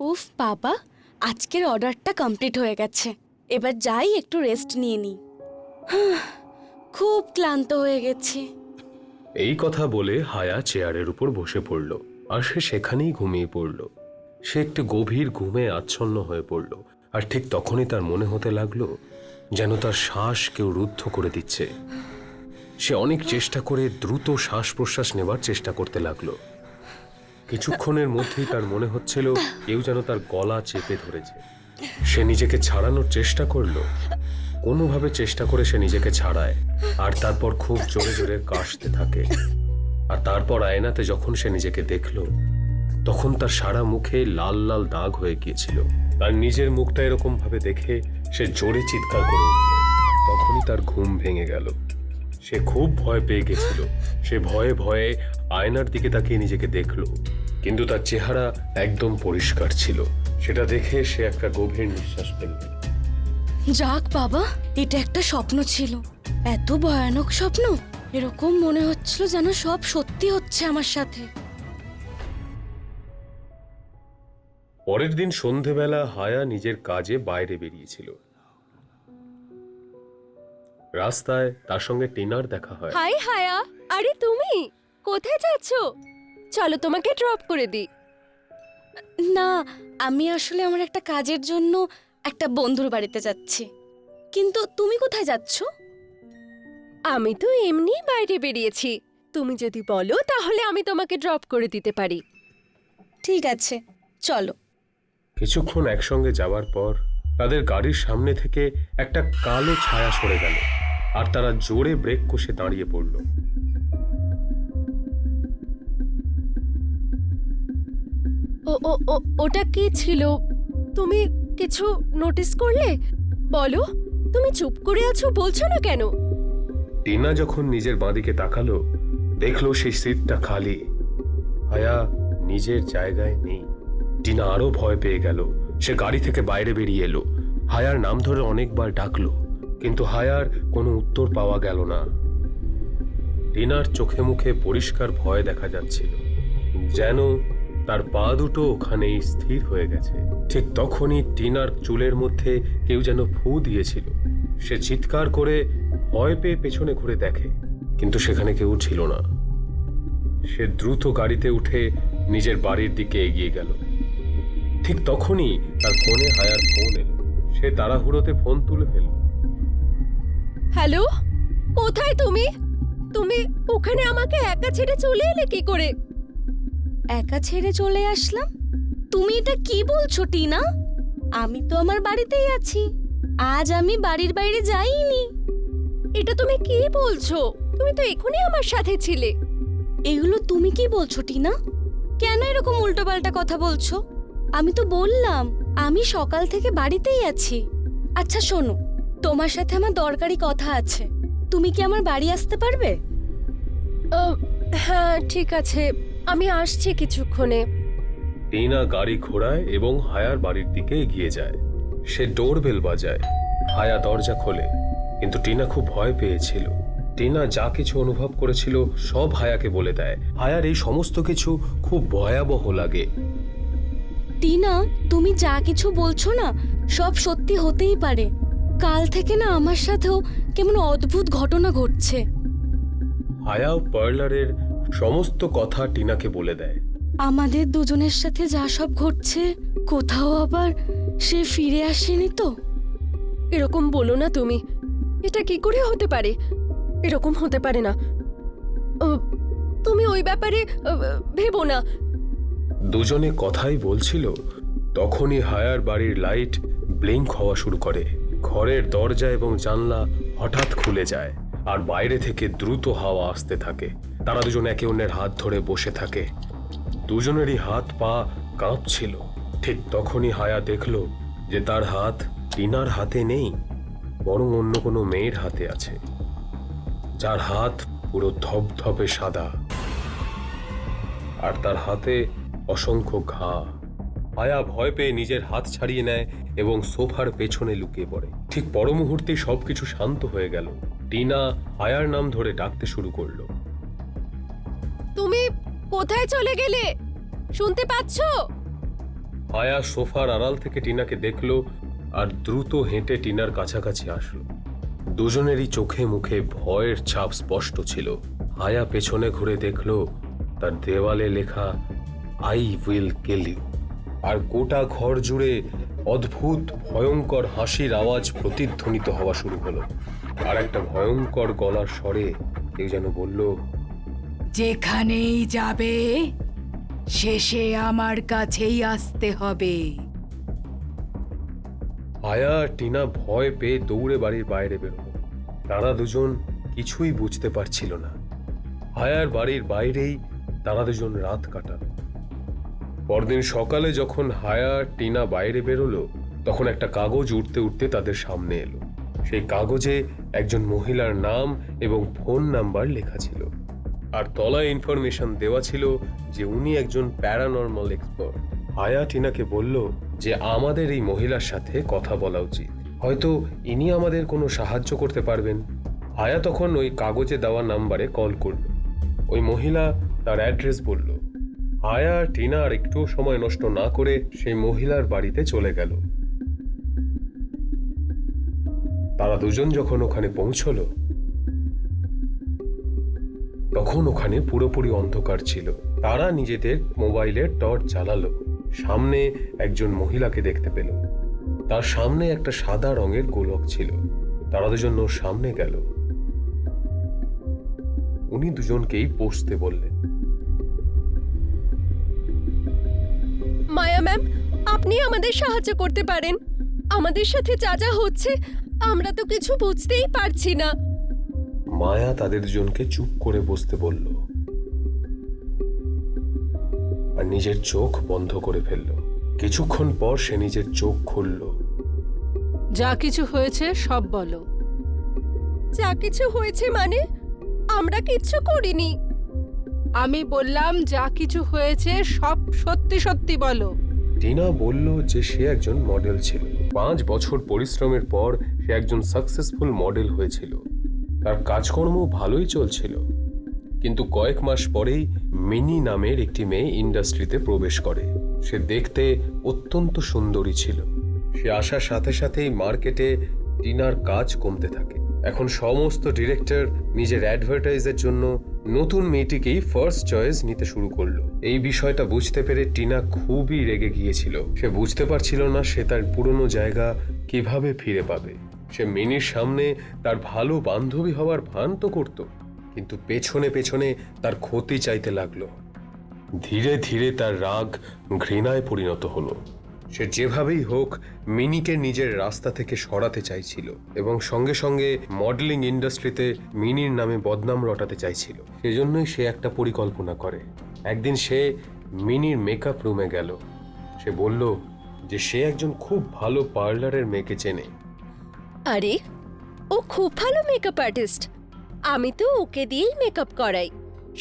উফ বাবা, আজকের অর্ডারটা কমপ্লিট হয়ে গেছে। এবার যাই একটু রেস্ট নিয়ে নিই। খুব ক্লান্ত হয়ে গেছি। এই কথা বলে হায়া চেয়ারের উপর বসে পড়ল আর সে সেখানেই ঘুমিয়ে পড়ল। সে একটু গভীর ঘুমে আচ্ছন্ন হয়ে পড়ল। আর ঠিক তখনই তার মনে হতে লাগলো যেন তার শ্বাস কেউ রুদ্ধ করে দিচ্ছে। সে অনেক চেষ্টা করে দ্রুত শ্বাস প্রশ্বাস নেবার চেষ্টা করতে লাগলো। কিছুক্ষণের মধ্যেই তার মনে হচ্ছিল কেউ যেন তার গলা চেপে ধরেছে। সে নিজেকে ছাড়ানোর চেষ্টা করলো, কোনোভাবে চেষ্টা করে সে নিজেকে ছাড়ায় আর তারপর খুব জোরে জোরে কাশতে থাকে। আর তারপর আয়নাতে যখন সে নিজেকে দেখলো তখন তার সারা মুখে লাল লাল দাগ হয়ে গিয়েছিল। তার নিজের মুখটা এরকম ভাবে দেখে সে জোরে চিৎকার করে উঠল। তখনই তার ঘুম ভেঙে গেল। সে খুব ভয় পেয়ে গেছিল। সে ভয়ে ভয়ে আয়নার দিকে তাকিয়ে নিজেকে দেখলো, কিন্তু তার চেহারা একদম পরিষ্কার ছিল। সেটা দেখে সে একটা গভীর নিঃশ্বাস ফেলল। যাক বাবা, এটা একটা স্বপ্ন ছিল। এত ভয়ানক স্বপ্ন, এরকম মনে হচ্ছিল যেন সব সত্যি হচ্ছে আমার সাথে। পরের দিন সন্ধেবেলা হায়া নিজের কাজে বাইরে বেরিয়েছিল। রাস্তায় তার সঙ্গে টিনার দেখা হয়। হাই হায়া, আরে তুমি কোথায় যাচ্ছ? চলো তোমাকে ড্রপ করে দিই। না, আমি আসলে আমার একটা কাজের জন্য একটা বন্ধুর বাড়িতে যাচ্ছি। কিন্তু তুমি কোথায় যাচ্ছ? আমি তো এমনি বাইরে বেরিয়েছি। তুমি যদি বলো তাহলে আমি তোমাকে ড্রপ করে দিতে পারি। ঠিক আছে, চলো। কিছুক্ষণ একসঙ্গে যাওয়ার পর তাদের গাড়ির সামনে থেকে একটা কালো ছায়া সরে গেল আর তারা জোরে ব্রেক কষে দাঁড়িয়ে পড়ল। ওটা কি ছিল? তুমি কিছু নোটিস করলে? বলো, তুমি চুপ করে আছো, বলছো না কেন? টিনা যখন নিজের বাঁদিকে তাকালো দেখলো সেই সিটটা খালি। হায়া নিজের জায়গায় নেই। টিনা আরো ভয় পেয়ে গেল। সে গাড়ি থেকে বাইরে বেরিয়ে এলো। হায়ার নাম ধরে অনেকবার ডাকলো, কিন্তু হায়ার কোনো উত্তর পাওয়া গেল না। টিনার চোখে মুখে পরিষ্কার ভয় দেখা যাচ্ছিল, যেন তার পা দুটো ওখানেই স্থির হয়ে গেছে। ঠিক তখনই টিনার চুলের মধ্যে কেউ যেন ফু দিয়েছিল। সে চিৎকার করে ভয় পেয়ে পেছনে ঘুরে দেখে, কিন্তু সেখানে কেউ ছিল না। সে দ্রুত গাড়িতে উঠে নিজের বাড়ির দিকে এগিয়ে গেল। ঠিক তখনই তার ফোনে হায়ার ফোন এলো। সে তাড়াহুড়োতে ফোন তুলে ফেলল। হ্যালো, কোথায় তুমি? তুমি ওখানে আমাকে একা ছেড়ে চলে এলে কি করে? একা ছেড়ে চলে আসলাম? তুমি এটা কি বলছো টিনা? আমি তো আমার বাড়িতেই আছি। আজ আমি বাড়ির বাইরে যাইনি। এটা তুমি কি বলছো? তুমি তো এখনই আমার সাথে ছিলে। এগুলো তুমি কি বলছো টিনা? কেন এরকম উল্টোপাল্টা কথা বলছো? আমি তো বললাম আমি সকাল থেকে বাড়িতেই আছি। আচ্ছা শোনো, তোমার সাথে আমার দরকারি কথা আছে। তুমি কি আমার বাড়ি আসতে পারবে? হ্যাঁ ঠিক আছে, আমি আসছি কিছুক্ষণে। টিনা গাড়ি ঘোড়ায় এবং হায়ার বাড়ির দিকে এগিয়ে যায়। সে ডোরবেল বাজায়। হায়া দরজা খোলে, কিন্তু টিনা খুব ভয় পেয়েছিল। টিনা যা কিছু অনুভব করেছিল সব হায়াকে বলে দেয়। হায়ার এই সমস্ত কিছু খুব ভয়াবহ লাগে। টিনা, তুমি যা কিছু বলছো না সব সত্যি হতেই পারে। কাল থেকে না আমার সাথেও কেমন অদ্ভুত ঘটনা ঘটছে। হায়া পার্লারের সমস্ত কথা টিনাকে বলে দেয়। আমাদের দুজনের সাথে যা সব ঘটছে, কোথাও আবার সে ফিরে আসেনি তো? এরকম বলো না তুমি। এটা কি করে হতে পারে? এরকম হতে পারে না। তুমি ওই ব্যাপারে ভেবো না। দুজনে কথাই বলছিল, তখনই হায়ার বাড়ির লাইট ব্লিঙ্ক হওয়া শুরু করে। ঘরের দরজা এবং জানলা হঠাৎ খুলে যায় আর বাইরে থেকে দ্রুত হাওয়া আসতে থাকে। তারা দুজন একে অন্যের হাত ধরে বসে থাকে। দুজনেরই হাত পা কাঁপছিল। ঠিক তখনই হায়া দেখল যে তার হাত টিনার হাতে নেই, বরং অন্য কোনো মেয়ের হাতে আছে, যার হাত পুরো ধবধবে সাদা আর তার হাতে অসংখ্য ঘা। হায়া ভয় পেয়ে নিজের হাত ছাড়িয়ে নেয় এবং সোফার পেছনে লুকিয়ে পড়ে। ঠিক পর মুহূর্তেই সবকিছু শান্ত হয়ে গেল। টিনা হায়ার নাম ধরে ডাকতে শুরু করলো। তুমি কোথায় চলে গেলে? শুনতে পাচ্ছো? হায়া সোফার আড়াল থেকে টিনাকে দেখলো আর দ্রুত হেঁটে টিনার কাছাকাছি আসলো। দুজনেরই চোখে মুখে ভয়ের ছাপ স্পষ্ট ছিল। হায়া পেছনে ঘুরে দেখলো তার দেওয়ালে লেখা আই উইল কিল ইউ, আর গোটা ঘর জুড়ে অদ্ভুত ভয়ঙ্কর হাসির আওয়াজ প্রতিধ্বনিত হওয়া শুরু হলো। আর একটা ভয়ঙ্কর গলার স্বরে কেউ যেন বলল, যেখানেই যাবে শেষে আমার কাছেই আসতে হবে। হায়া আর টিনা ভয় পেয়ে দৌড়ে বাড়ির বাইরে বেরোলো। তারা দুজন কিছুই বুঝতে পারছিল না। হায়ার বাড়ির বাইরেই তারা দুজন রাত কাটালো। পরদিন সকালে যখন হায়া আর টিনা বাইরে বেরোলো, তখন একটা কাগজ উঠতে উঠতে তাদের সামনে এলো। সেই কাগজে একজন মহিলার নাম এবং ফোন নাম্বার লেখা ছিল, আর তলায় ইনফরমেশন দেওয়া ছিল যে উনি একজন প্যারানর্মাল এক্সপার্ট। হায়া টিনাকে বলল যে আমাদের এই মহিলার সাথে কথা বলা উচিত, হয়তো ইনি আমাদের কোনো সাহায্য করতে পারবেন। হায়া তখন ওই কাগজে দেওয়া নাম্বারে কল করল। ওই মহিলা তার অ্যাড্রেস বলল। হায়া আর টিনা আর একটু সময় নষ্ট না করে সেই মহিলার বাড়িতে চলে গেল। তারা দুজন যখন ওখানে পৌঁছলো, তখন ওখানে পুরোপুরি অন্ধকার ছিল। তারা নিজেদের মোবাইলের টর্চ জ্বালালো। সামনে একজন মহিলাকে দেখতে পেল। তার সামনে একটা সাদা রঙের গোলক ছিল। তারা দুজন ওর সামনে গেল। উনি দুজনকেই বসতে বললেন। মায়া ম্যাম, আপনি আমাদের সাহায্য করতে পারেন। আমাদের সাথে যা যা হচ্ছে আমরা তো কিছু বুঝতেই পারছি না। মায়া তাদের দুজনকে চুপ করে বসতে বলল আর নিজের চোখ বন্ধ করে ফেলল। কিছুক্ষণ পর সে নিজের চোখ খুলল। যা কিছু হয়েছে সব বলো। যা কিছু হয়েছে মানে? আমরা কিচ্ছু করিনি। আমি বললাম যা কিছু হয়েছে সব সত্যি সত্যি বলো। টিনা বলল যে সে একজন মডেল ছিল। 5 বছর পরিশ্রমের পর সে একজন সাকসেসফুল মডেল হয়েছিল। তার কাজকর্ম ভালোই চলছিল, কিন্তু কয়েক মাস পরেই মিনি নামের একটি মেয়ে ইন্ডাস্ট্রিতে প্রবেশ করে। সে দেখতে অত্যন্ত সুন্দরী ছিল। সে আসার সাথে সাথেই মার্কেটে টিনার কাজ কমতে থাকে। এখন সমস্ত ডিরেক্টর নিজের অ্যাডভার্টাইজের জন্য নতুন মেয়েটিকেই ফার্স্ট চয়েস নিতে শুরু করলো। এই বিষয়টা বুঝতে পেরে টিনা খুবই রেগে গিয়েছিল। সে বুঝতে পারছিল না সে তার পুরনো জায়গা কিভাবে ফিরে পাবে। সে মিনির সামনে তার ভালো বান্ধবী হওয়ার ভান তো করত, কিন্তু পেছনে পেছনে তার ক্ষতি চাইতে লাগলো। ধীরে ধীরে তার রাগ ঘৃণায় পরিণত হলো। সে যেভাবেই হোক মিনিকে নিজের রাস্তা থেকে সরাতে চাইছিল এবং সঙ্গে সঙ্গে মডেলিং ইন্ডাস্ট্রিতে মিনির নামে বদনাম রটাতে চাইছিল। সেজন্যই সে একটা পরিকল্পনা করে। একদিন সে মিনির মেকআপ রুমে গেল। সে বলল যে সে একজন খুব ভালো পার্লারের মেয়েকে চেনে। আরে, ও খুব ভালো মেকআপ আর্টিস্ট। আমি তো ওকে দিয়েই মেকআপ করাই।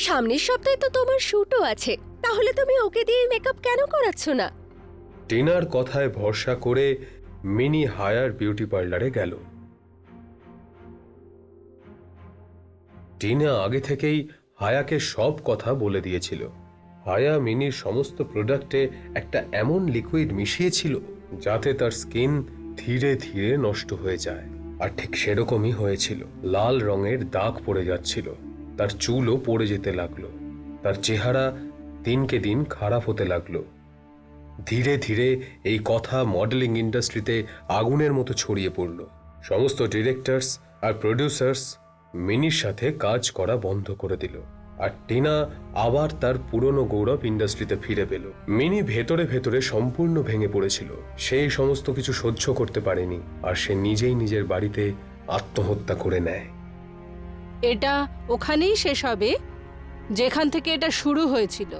সামনের সপ্তাহে তো তোমার শুটও আছে, তাহলে তুমি ওকে দিয়ে মেকআপ কেন করাচ্ছ না? টিনার কথায় ভরসা করে মিনি হায়ার বিউটি পার্লারে গেল। টিনা আগে থেকেই হায়াকে সব কথা বলে দিয়েছিল। হায়া মিনির সমস্ত প্রোডাক্টে একটা এমন লিকুইড মিশিয়েছিল যাতে তার স্কিন ধীরে ধীরে নষ্ট হয়ে যায়। আর ঠিক সেরকমই হয়েছিল। লাল রঙের দাগ পড়ে যাচ্ছিল, তার চুলও পড়ে যেতে লাগলো, তার চেহারা দিনকে দিন খারাপ হতে লাগলো। ধীরে ধীরে এই কথা মডেলিং ইন্ডাস্ট্রিতে আগুনের মতো ছড়িয়ে পড়ল। সমস্ত ডিরেক্টরস আর প্রডিউসার্স মিনির সাথে কাজ করা বন্ধ করে দিল, আর টিনা আবার তার পুরনো গৌরব ইন্ডাস্ট্রিতে ফিরে পেল। মিনি ভেতরে ভেতরে সম্পূর্ণ ভেঙে পড়েছিল। সেই সমস্ত কিছু সহ্য করতে পারেনি, আর সে নিজেই নিজের বাড়িতে আত্মহত্যা করে নেয়। এটা ওখানেই শেষ হবে যেখান থেকে এটা শুরু হয়েছিল।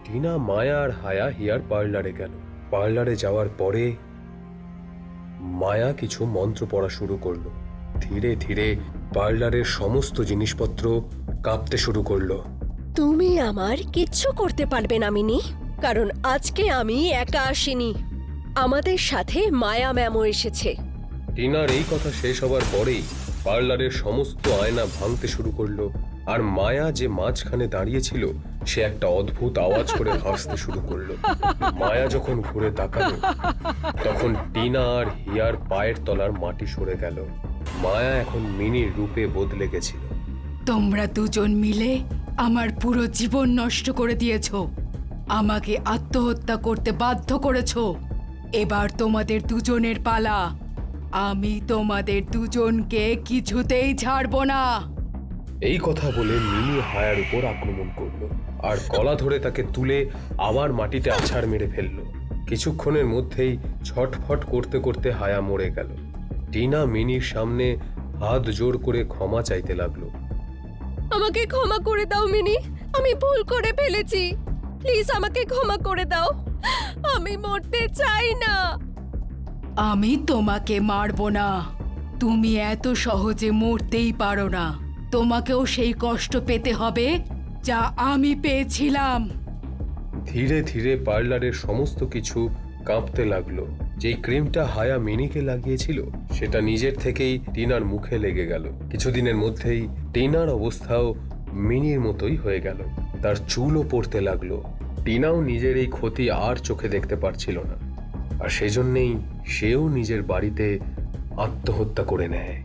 টিনা, মায়া আর হায়া হেয়ার পার্লারে গেল। পার্লারে যাওয়ার পরে মায়া কিছু মন্ত্র পড়া শুরু করলো। ধীরে ধীরে পার্লারের সমস্ত জিনিসপত্র কাঁপতে শুরু করলো। তুমি আমার কিচ্ছু করতে পারবে না মিনি, কারণ আজকে আমি একা আসিনি, আমাদের সাথে মায়া ম্যামও এসেছে। টিনার এই কথা শেষ হবার পরেই পার্লারের সমস্ত আয়না ভাঙতে শুরু করলো, আর মায়া যে মাঝখানে দাঁড়িয়েছিল সে একটা অদ্ভুত আওয়াজ করে হাসতে শুরু করলো। মায়া যখন ঘুরে তাকালো তখন টিনা আর হিয়ার পায়ের তলার মাটি সরে গেল। মায়া এখন মিনির রূপে বদলে গেছিল। তোমরা দুজন মিলে আমার পুরো জীবন নষ্ট করে দিয়েছো, আমাকে আত্মহত্যা করতে বাধ্য করেছো। এবার তোমাদের দুজনের পালা। আমি তোমাদের দুজনকে কিছুতেই ছাড়বো না। এই কথা বলে মিনি হায়ার উপর আক্রমণ করলো আর গলা ধরে তাকে তুলে আবার মাটিতে আছাড় মেরে ফেললো। কিছুক্ষণের মধ্যেই ছটফট করতে করতে হায়া মরে গেল। টিনা মিনির সামনে হাত জোর করে ক্ষমা চাইতে লাগলো। আমাকে ক্ষমা করে দাও মিনি, আমি ভুল করে ফেলেছি। প্লিজ আমাকে ক্ষমা করে দাও, আমি মরতে চাই না। আমি তোমাকে মারবো না, তুমি এত সহজে মরতেই পারো না। তোমাকেও সেই কষ্ট পেতে হবে যা আমি পেয়েছিলাম। ধীরে ধীরে পার্লারের সমস্ত কিছু কাঁপতে লাগলো। যেই ক্রিমটা হায়া মিনিকে লাগিয়েছিল সেটা নিজের থেকেই টিনার মুখে লেগে গেল। কিছুদিনের মধ্যেই টিনার অবস্থাও মিনির মতোই হয়ে গেল। তার চুলও পড়তে লাগলো। টিনাও নিজের এই ক্ষতি আর চোখে দেখতে পারছিল না, আর সেজন্যেই সেও নিজের বাড়িতে আত্মহত্যা করে নেয়।